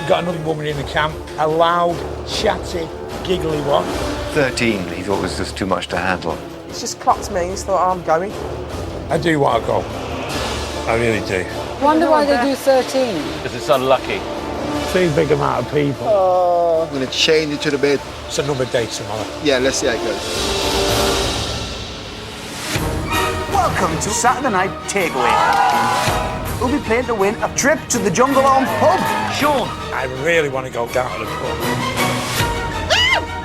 We've got another woman in the camp, a loud, chatty, giggly one. 13, he thought was just too much to handle. He's just clocked me and he's thought, oh, I'm going. I do want to go. I really do. Wonder why they do 13. Because it's unlucky. Too big amount of people. I'm going to change it to the bed. It's another day tomorrow. Yeah, let's see how it goes. Welcome to Saturday Night Takeaway. We'll be playing to win a trip to the Jungle Home pub. Sean, I really want to go down to the pub.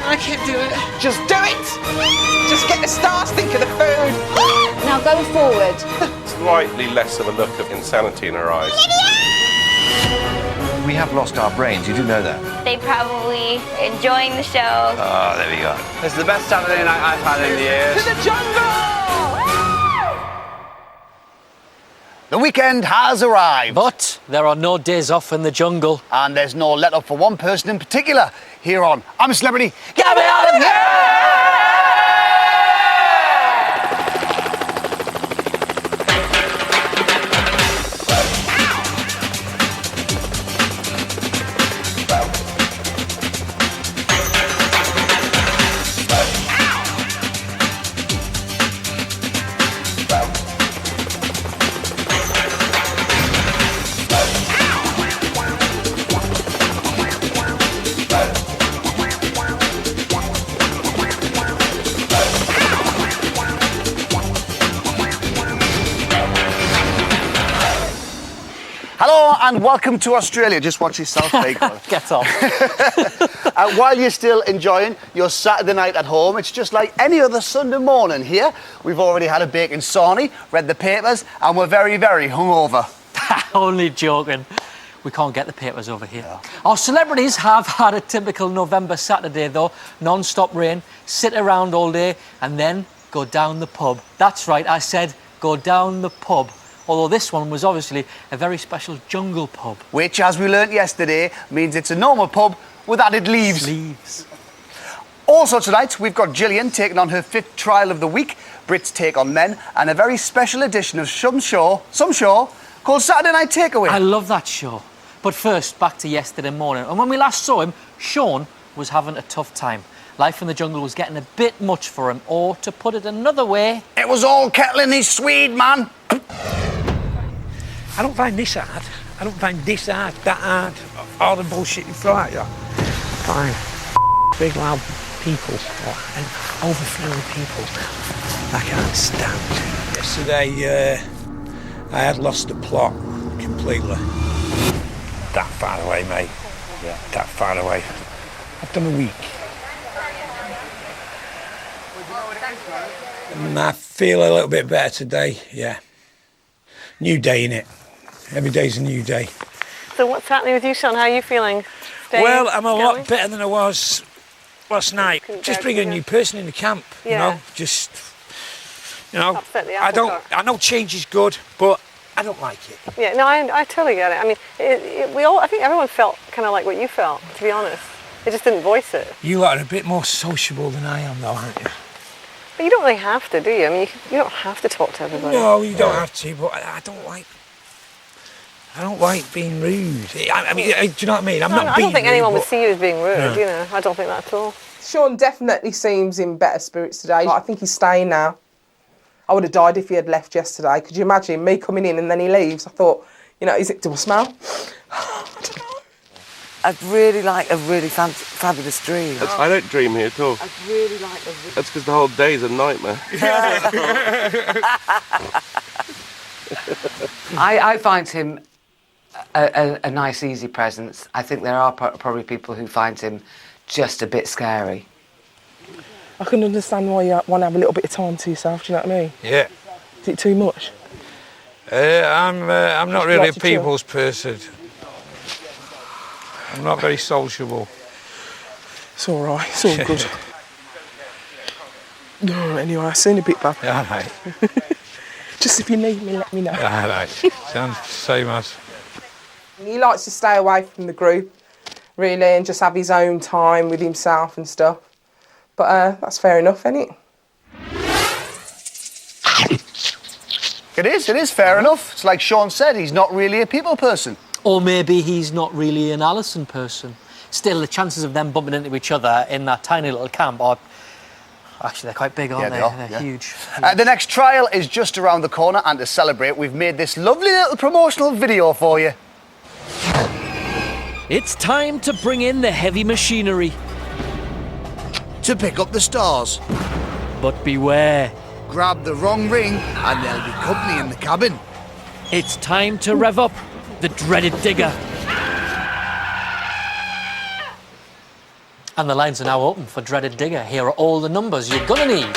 I can't do it. Just do it! Just get the stars, think of the food. Now go forward. Slightly less of a look of insanity in her eyes. We have lost our brains, you do know that. They probably enjoying the show. Oh, there we go. This is the best Saturday night I've had in years. To the jungle! The weekend has arrived. But there are no days off in the jungle. And there's no let up for one person in particular here on I'm a Celebrity. Get me out of here! Hello and welcome to Australia. Just watch yourself, big one. Get off. While you're still enjoying your Saturday night at home, it's just like any other Sunday morning here. We've already had a bacon sarnie, read the papers, and we're very, very hungover. Only joking. We can't get the papers over here. Yeah. Our celebrities have had a typical November Saturday, though. Non-stop rain, sit around all day, and then go down the pub. That's right, I said go down the pub. Although this one was obviously a very special jungle pub. Which, as we learnt yesterday, means it's a normal pub with added leaves. Sleeves. Also tonight, we've got Gillian taking on her 5th trial of the week, Brits Take on Men, and a very special edition of some show called Saturday Night Takeaway. I love that show. But first, back to yesterday morning. And when we last saw him, Sean was having a tough time. Life in the jungle was getting a bit much for him, or to put it another way... It was all kettle in his Swede, man. I don't find this hard. I don't find this hard, that hard. All the bullshit you throw at you. Fine. Big loud people and overflowing people. I can't stand. Yesterday, I had lost the plot completely. That far away, mate. Yeah. That far away. I've done a week. I feel a little bit better today, yeah. New day, innit? Every day's a new day. So what's happening with you, Sean? How are you feeling? Well, I'm a lot better than I was last night. Just bring a new person in the camp, you know? Just, you know, upset the apple cart. I know change is good, but I don't like it. Yeah, no, I totally get it. I mean, I think everyone felt kind of like what you felt, to be honest. They just didn't voice it. You lot are a bit more sociable than I am, though, aren't you? But you don't really have to, do you? I mean, you don't have to talk to everybody. No, you don't have to, but I don't like being rude. I mean, do you know what I mean? I'm not being rude. I don't think anyone would see you as being rude, you know. I don't think that at all. Sean definitely seems in better spirits today. I think he's staying now. I would have died if he had left yesterday. Could you imagine me coming in and then he leaves? I thought, you know, is it, do I smell? I don't know. I'd really like a really fabulous dream. I don't dream here at all. I'd really like a... That's because the whole day's a nightmare. I find him a nice, easy presence. I think there are probably people who find him just a bit scary. I can understand why you want to have a little bit of time to yourself, do you know what I mean? Yeah. Is it too much? I'm not really a people's person. I'm not very sociable. It's all right, it's all good. No, anyway, I seem a bit bad. Yeah, mate. Just if you need me, let me know. Yeah, mate. Sounds the same as. He likes to stay away from the group, really, and just have his own time with himself and stuff. But that's fair enough, isn't it? It is fair enough. It's like Sean said, he's not really a people person. Or maybe he's not really an Alison person. Still, the chances of them bumping into each other in that tiny little camp are... Actually, they're quite big, aren't they? They're huge. The next trial is just around the corner, and to celebrate, we've made this lovely little promotional video for you. It's time to bring in the heavy machinery. To pick up the stars. But beware. Grab the wrong ring, and there'll be company in the cabin. It's time to rev up the dreaded digger. And the lines are now open for dreaded digger. Here are all the numbers you're gonna need.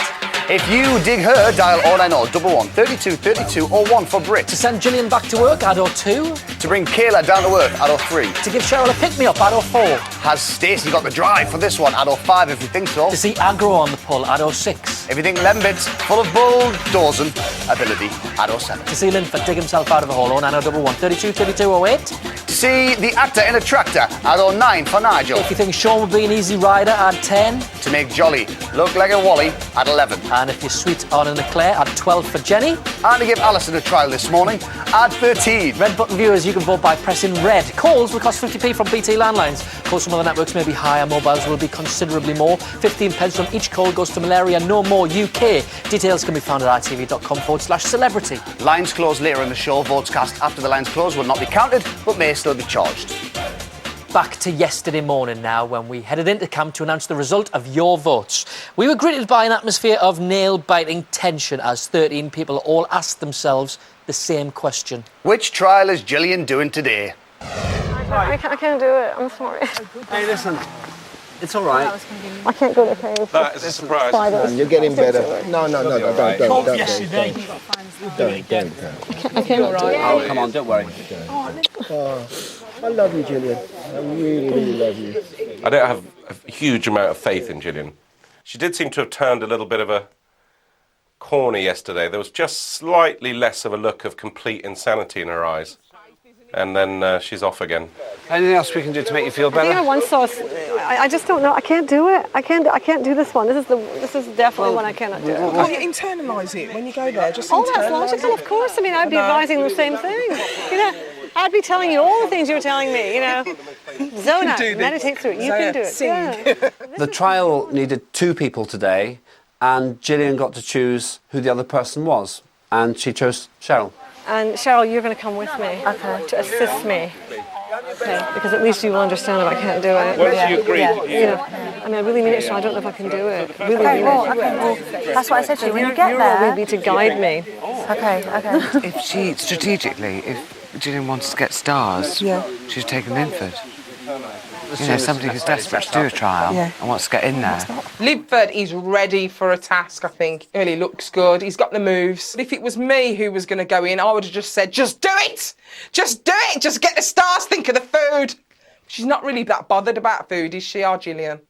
If you dig her, dial 090 11 32 32 or 1 for Brit. To send Gillian back to work, add 02. To bring Kayla down to earth, add 03. To give Cheryl a pick-me-up, add 04. Has Stacey got the drive for this one, add 05 if you think so. To see aggro on the pull, add 06. If you think Lembit's full of bulldozing ability, add 07. To see Linford dig himself out of a hole, 09011 32 32 08. To see the actor in a tractor, add 09 for Nigel. If you think Sean would be an easy rider, add 10. To make Jolly look like a Wally, add 11. And if you're sweet on an eclair, add 12 for Jenny. And to give Alison a trial this morning, add 13. Red button viewers, you can vote by pressing red. Calls will cost 50p from BT landlines. Calls from other networks may be higher, mobiles will be considerably more. 15 pence from each call goes to Malaria No More UK. Details can be found at itv.com/celebrity. Lines close later in the show. Votes cast after the lines close will not be counted, but may still be charged. Back to yesterday morning now, when we headed into camp to announce the result of your votes. We were greeted by an atmosphere of nail-biting tension as 13 people all asked themselves the same question. Which trial is Gillian doing today? I can't do it. I'm sorry. Hey, listen. It's all right. I can't go to the cave. That is a surprise. Spiders. You're getting better. No, don't. Yesterday. Don't. I cannot do it. Oh, come on, don't worry. Oh, I love you, Gillian. I really, really love you. I don't have a huge amount of faith in Gillian. She did seem to have turned a little bit of a corner yesterday. There was just slightly less of a look of complete insanity in her eyes. And then she's off again. Anything else we can do to make you feel I think I better? once saw. I just don't know. I can't do it. I can't do this one. This is definitely one I cannot do. Can't you internalise it when you go there? Just Oh, that's logical. Of course. I mean, I'd be advising the same thing. You know, I'd be telling you all the things you were telling me. You know, zone out, meditate through it. You can do it. Yeah. The trial needed 2 people today, and Gillian got to choose who the other person was, and she chose Cheryl. And Cheryl, you're going to come with me to assist me. Okay, because at least you will understand if I can't do it. Once you agree. You know, I mean, I really mean it, Cheryl. I don't know if I can do it. Really mean it. That's what I said to you. When you get Your there... role will be to guide me. Okay. If she, strategically, if Gillian wants to get stars, she's taken Linford. You know, somebody who's desperate to do a trial and wants to get in there. Linford is ready for a task, I think. He looks good. He's got the moves. If it was me who was going to go in, I would have just said, just do it! Just do it! Just get the stars, think of the food. She's not really that bothered about food, is she, Gillian?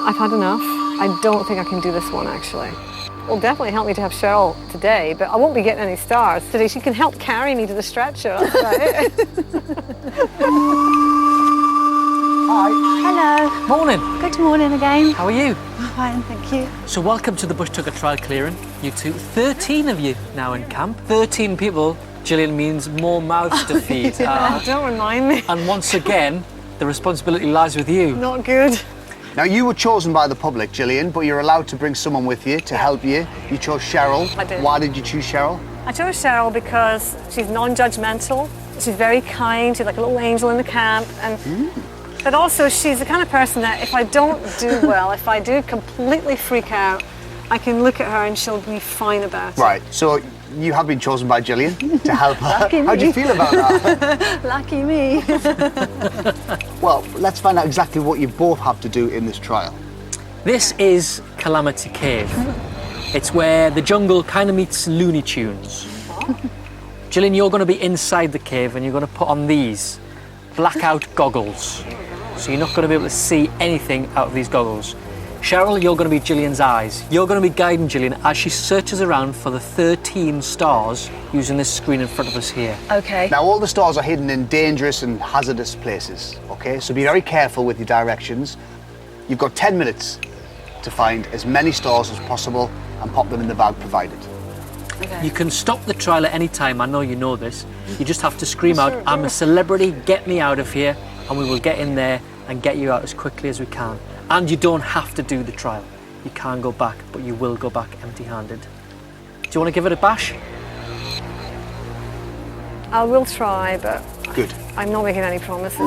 I've had enough. I don't think I can do this one, actually. Will definitely help me to have Cheryl today, but I won't be getting any stars today. She can help carry me to the stretcher. That's about it. Hello. Morning. Good morning again. How are you? I'm fine, thank you. So welcome to the Bush Tucker trial clearing, you two. 13 of you now in camp. 13 people. Gillian means more mouths to feed. Don't remind me. And once again, the responsibility lies with you. Not good. Now, you were chosen by the public, Gillian, but you're allowed to bring someone with you to help you. You chose Cheryl. I did. Why did you choose Cheryl? I chose Cheryl because she's non-judgmental. She's very kind. She's like a little angel in the camp. But also, she's the kind of person that if I don't do well, if I do completely freak out, I can look at her and she'll be fine about it. Right, so you have been chosen by Gillian to help her. Lucky me. How do you feel about that? Lucky me. Well, let's find out exactly what you both have to do in this trial. This is Calamity Cave. It's where the jungle kind of meets Looney Tunes. Gillian, you're going to be inside the cave and you're going to put on these blackout goggles. So you're not going to be able to see anything out of these goggles. Cheryl, you're going to be Gillian's eyes. You're going to be guiding Gillian as she searches around for the 13 stars using this screen in front of us here. Okay. Now, all the stars are hidden in dangerous and hazardous places, okay? So be very careful with your directions. You've got 10 minutes to find as many stars as possible and pop them in the bag provided. Okay. You can stop the trial at any time. I know you know this. You just have to scream out, "I'm a celebrity, get me out of here," and we will get in there and get you out as quickly as we can. And you don't have to do the trial. You can go back, but you will go back empty-handed. Do you want to give it a bash? I will try, but Good. I'm not making any promises.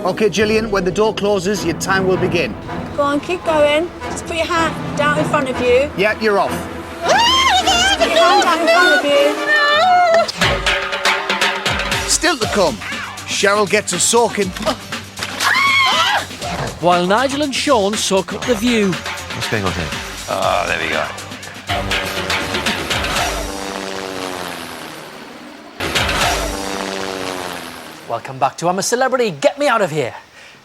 Okay, Gillian, when the door closes, your time will begin. Go on, keep going. Just put your hand down in front of you. Yeah, you're off. Just put your hand down in front of you. Still to come, Cheryl gets a soaking. While Nigel and Sean soak up the view. What's going on here? Ah, there we go. Welcome back to I'm a Celebrity, Get Me Out of Here.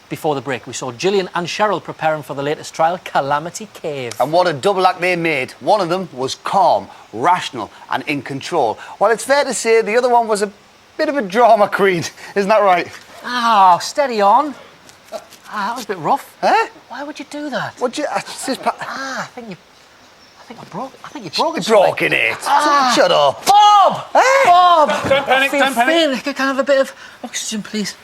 Before the break, we saw Gillian and Cheryl preparing for the latest trial, Calamity Cave. And what a double act they made. One of them was calm, rational and in control. While it's fair to say the other one was a bit of a drama queen. Isn't that right? Oh, steady on. That was a bit rough. Huh? Why would you do that? What'd you... I think you broke it. Broken it. Shut up. Bob! Hey! Bob! Don't panic, I feel don't panic. thin. Can I have a bit of oxygen, please?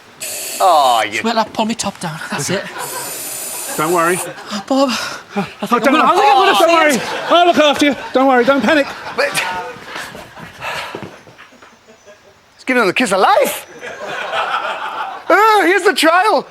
Oh, you... Wait, pull me top down. That's it. Don't worry. Oh, Bob. Don't worry. I'll look after you. Don't worry, don't panic. Let's give them the kiss of life. Oh, here's the trial.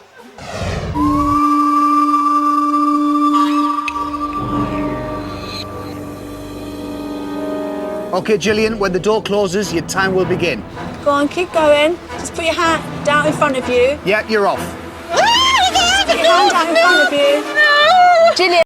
Okay, Gillian, when the door closes, your time will begin. Go on, keep going. Just put your hand down in front of you. Yeah, you're off.